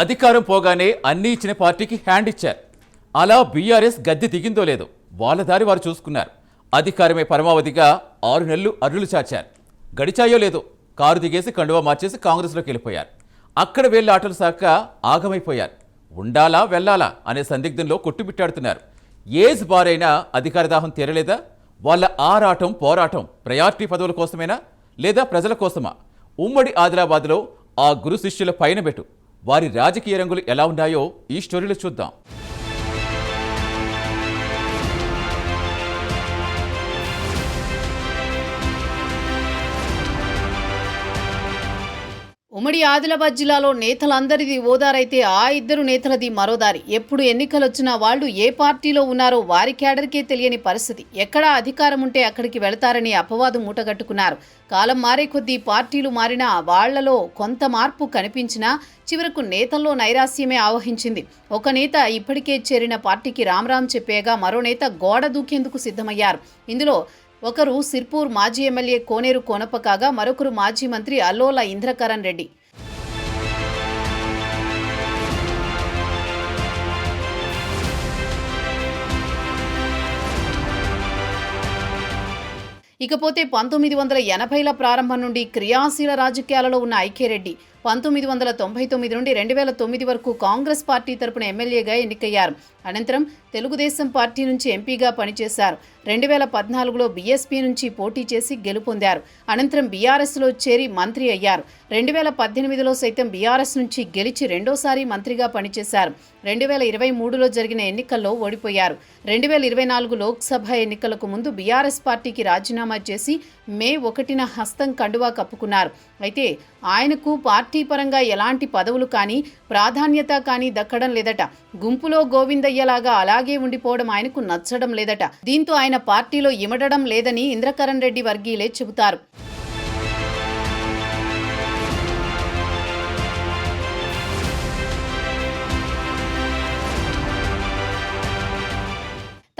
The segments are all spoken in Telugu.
అధికారం పోగానే అన్నీ ఇచ్చిన పార్టీకి హ్యాండ్ ఇచ్చారు. అలా బీఆర్ఎస్ గద్దె దిగిందో లేదో వాళ్ళ దారి వారు చూసుకున్నారు. అధికారమే పరమావధిగా 6 నెలలు అర్రులు చాచారు. గడిచాయో లేదో కారు దిగేసి కండువా మార్చేసి కాంగ్రెస్లోకి వెళ్ళిపోయారు. అక్కడ వేళ్ళ ఆటలు సాక ఆగమైపోయారు. ఉండాలా వెళ్ళాలా అనే సందిగ్ధంలో కొట్టుమిట్టాడుతున్నారు. ఏజ్ బారైనా అధికార దాహం తీరలేదా? వాళ్ళ ఆరాటం పోరాటం ప్రయారిటీ పదవుల కోసమేనా లేదా ప్రజల కోసమా? ఉమ్మడి ఆదిలాబాద్లో ఆ గురు శిష్యుల పైన పెట్టు వారి రాజకీయ రంగులు ఎలా ఉన్నాయో ఈ స్టోరీలో చూద్దాం. ఉమ్మడి ఆదిలాబాద్ జిల్లాలో నేతలందరిది ఓదారైతే ఆ ఇద్దరు నేతలది మరోదారి. ఎప్పుడు ఎన్నికలొచ్చినా వాళ్ళు ఏ పార్టీలో ఉన్నారో వారి క్యాడర్కే తెలియని పరిస్థితి. ఎక్కడ అధికారం ఉంటే అక్కడికి వెళతారని అపవాదు మూటగట్టుకున్నారు. కాలం మారే కొద్దీ పార్టీలు మారినా వాళ్లలో కొంత మార్పు కనిపించినా చివరకు నేతల్లో నైరాస్యమే ఆవహించింది. ఒక నేత ఇప్పటికే చేరిన పార్టీకి రామ్రామ్ చెప్పేగా మరో నేత గోడ దూకేందుకు సిద్ధమయ్యారు. ఇందులో ఒకరు సిర్పూర్ మాజీ ఎమ్మెల్యే కోనేరు కోనప్ప కాగా మరొకరు మాజీ మంత్రి అల్లోల ఇంద్రకరణ్ రెడ్డి. ఇకపోతే 1980ల ప్రారంభం నుండి క్రియాశీల రాజకీయాలలో ఉన్న ఐక్యరెడ్డి 1999 నుండి 2009 వరకు కాంగ్రెస్ పార్టీ తరపున ఎమ్మెల్యేగా ఎన్నికయ్యారు. అనంతరం తెలుగుదేశం పార్టీ నుంచి ఎంపీగా పనిచేశారు. 2014లో బీఎస్పీ నుంచి పోటీ చేసి గెలుపొందారు. అనంతరం బీఆర్ఎస్లో చేరి మంత్రి అయ్యారు. 2018లో సైతం బీఆర్ఎస్ నుంచి గెలిచి రెండోసారి మంత్రిగా పనిచేశారు. 2023లో జరిగిన ఎన్నికల్లో ఓడిపోయారు. 2024 లోక్సభ ఎన్నికలకు ముందు బీఆర్ఎస్ పార్టీకి రాజీనామా చేసి మే 1న హస్తం కండువా కప్పుకున్నారు. అయితే ఆయనకు పార్టీ పరంగా ఎలాంటి పదవులు కానీ ప్రాధాన్యత కానీ దక్కడం లేదట. గుంపులో గోవిందయ్యలాగా అలాగే ఉండిపోవడం ఆయనకు నచ్చడం లేదట. దీంతో ఆయన పార్టీలో ఇమడడం లేదని ఇంద్రకరణ్ రెడ్డి వర్గీయులే చెబుతారు.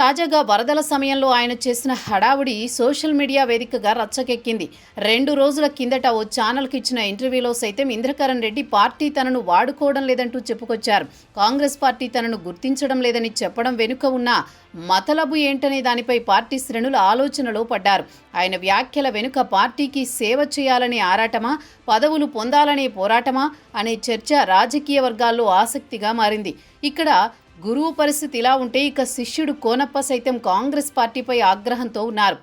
తాజాగా వరదల సమయంలో ఆయన చేసిన హడావుడి సోషల్ మీడియా వేదికగా రచ్చకెక్కింది. 2 రోజుల కిందట ఓ ఛానల్కి ఇచ్చిన ఇంటర్వ్యూలో సైతం ఇంద్రకరణ్ రెడ్డి పార్టీ తనను వాడుకోవడం లేదంటూ చెప్పుకొచ్చారు. కాంగ్రెస్ పార్టీ తనను గుర్తించడం లేదని చెప్పడం వెనుక ఉన్న మతలబు ఏంటనే దానిపై పార్టీ శ్రేణులు ఆలోచనలో పడ్డారు. ఆయన వ్యాఖ్యల వెనుక పార్టీకి సేవ చేయాలనే ఆరాటమా, పదవులు పొందాలనే పోరాటమా అనే చర్చ రాజకీయ వర్గాల్లో ఆసక్తిగా మారింది. ఇక్కడ గురువు పరిస్థితి ఇలా ఉంటే ఇక శిష్యుడు కోనప్ప సైతం కాంగ్రెస్ పార్టీపై ఆగ్రహంతో ఉన్నారు.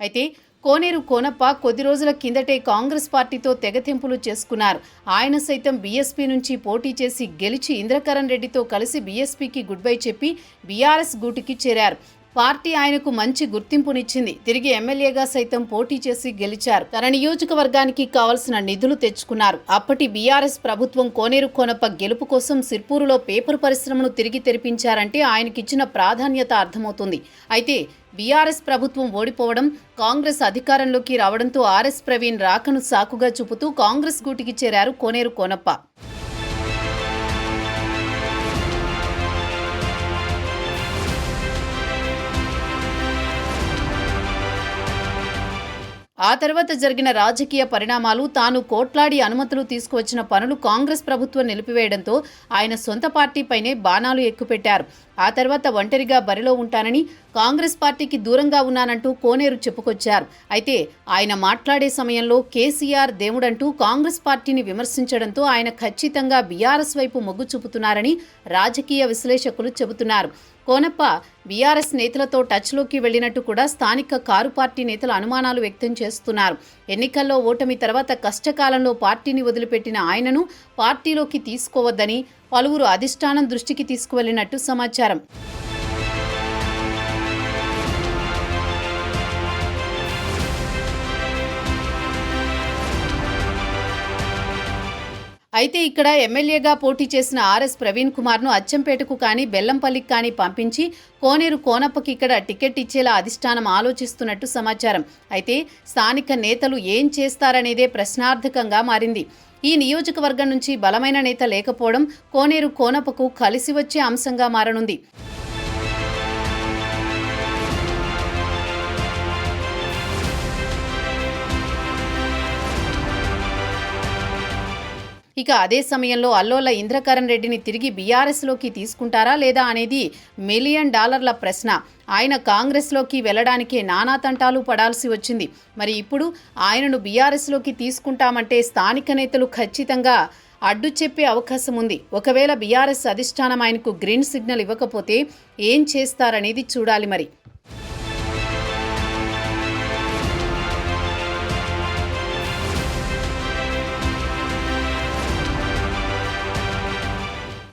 అయితే కోనేరు కోనప్ప కొద్ది రోజుల కిందటే కాంగ్రెస్ పార్టీతో తెగతెంపులు చేసుకున్నారు. ఆయన సైతం బీఎస్పీ నుంచి పోటీ చేసి గెలిచి ఇంద్రకరణ్ రెడ్డితో కలిసి బీఎస్పీకి గుడ్ బై చెప్పి బీఆర్ఎస్ గూటికి చేరారు. పార్టీ ఆయనకు మంచి గుర్తింపునిచ్చింది. తిరిగి ఎమ్మెల్యేగా సైతం పోటీ చేసి గెలిచారు. తన నియోజకవర్గానికి కావాల్సిన నిధులు తెచ్చుకున్నారు. అప్పటి బీఆర్ఎస్ ప్రభుత్వం కోనేరు కోనప్ప గెలుపు కోసం సిర్పూరులో పేపర్ పరిశ్రమను తిరిగి తెరిపించారంటే ఆయనకిచ్చిన ప్రాధాన్యత అర్థమవుతుంది. అయితే బీఆర్ఎస్ ప్రభుత్వం ఓడిపోవడం, కాంగ్రెస్ అధికారంలోకి రావడంతో ఆర్ఎస్ ప్రవీణ్ రాకను సాకుగా చూపుతూ కాంగ్రెస్ గూటికి చేరారు కోనేరు కోనప్ప. ఆ తర్వాత జరిగిన రాజకీయ పరిణామాలు, తాను కోట్లాడి అనుమతులు తీసుకువచ్చిన పనులు కాంగ్రెస్ ప్రభుత్వం నిలిపివేయడంతో ఆయన సొంత పార్టీపైనే బాణాలు ఎక్కుపెట్టారు. ఆ తర్వాత ఒంటరిగా బరిలో ఉంటానని, కాంగ్రెస్ పార్టీకి దూరంగా ఉన్నానంటూ కోనేరు చెప్పుకొచ్చారు. అయితే ఆయన మాట్లాడే సమయంలో కేసీఆర్ దేవుడంటూ కాంగ్రెస్ పార్టీని విమర్శించడంతో ఆయన ఖచ్చితంగా బీఆర్ఎస్ వైపు మొగ్గు చూపుతున్నారని రాజకీయ విశ్లేషకులు చెబుతున్నారు. కోనప్ప బీఆర్ఎస్ నేతలతో టచ్లోకి వెళ్లినట్టు కూడా స్థానిక కారు పార్టీ నేతలు అనుమానాలు వ్యక్తం చేస్తున్నారు. ఎన్నికల్లో ఓటమి తర్వాత కష్టకాలంలో పార్టీని వదిలిపెట్టిన ఆయనను పార్టీలోకి తీసుకోవద్దని పలువురు అధిష్టానం దృష్టికి తీసుకువెళ్లినట్టు సమాచారం. అయితే ఇక్కడ ఎమ్మెల్యేగా పోటీ చేసిన ఆర్ఎస్ ప్రవీణ్ కుమార్ను అచ్చంపేటకు కానీ బెల్లంపల్లికి కానీ పంపించి కోనేరు కోనప్పకి ఇక్కడ టికెట్ ఇచ్చేలా అధిష్టానం ఆలోచిస్తున్నట్టు సమాచారం. అయితే స్థానిక నేతలు ఏం చేస్తారనేదే ప్రశ్నార్థకంగా మారింది. ఈ నియోజకవర్గం నుంచి బలమైన నేత లేకపోవడం కోనేరు కోనప్పకు కలిసి వచ్చే అంశంగా మారనుంది. ఇక అదే సమయంలో అల్లోల ఇంద్రకరణ్ రెడ్డిని తిరిగి బీఆర్ఎస్లోకి తీసుకుంటారా లేదా అనేది $1 మిలియన్ ప్రశ్న. ఆయన కాంగ్రెస్లోకి వెళ్లడానికే నానా తంటాలు పడాల్సి వచ్చింది. మరి ఇప్పుడు ఆయనను బీఆర్ఎస్లోకి తీసుకుంటామంటే స్థానిక నేతలు ఖచ్చితంగా అడ్డు చెప్పే అవకాశం ఉంది. ఒకవేళ బీఆర్ఎస్ అధిష్టానం ఆయనకు గ్రీన్ సిగ్నల్ ఇవ్వకపోతే ఏం చేస్తారనేది చూడాలి మరి.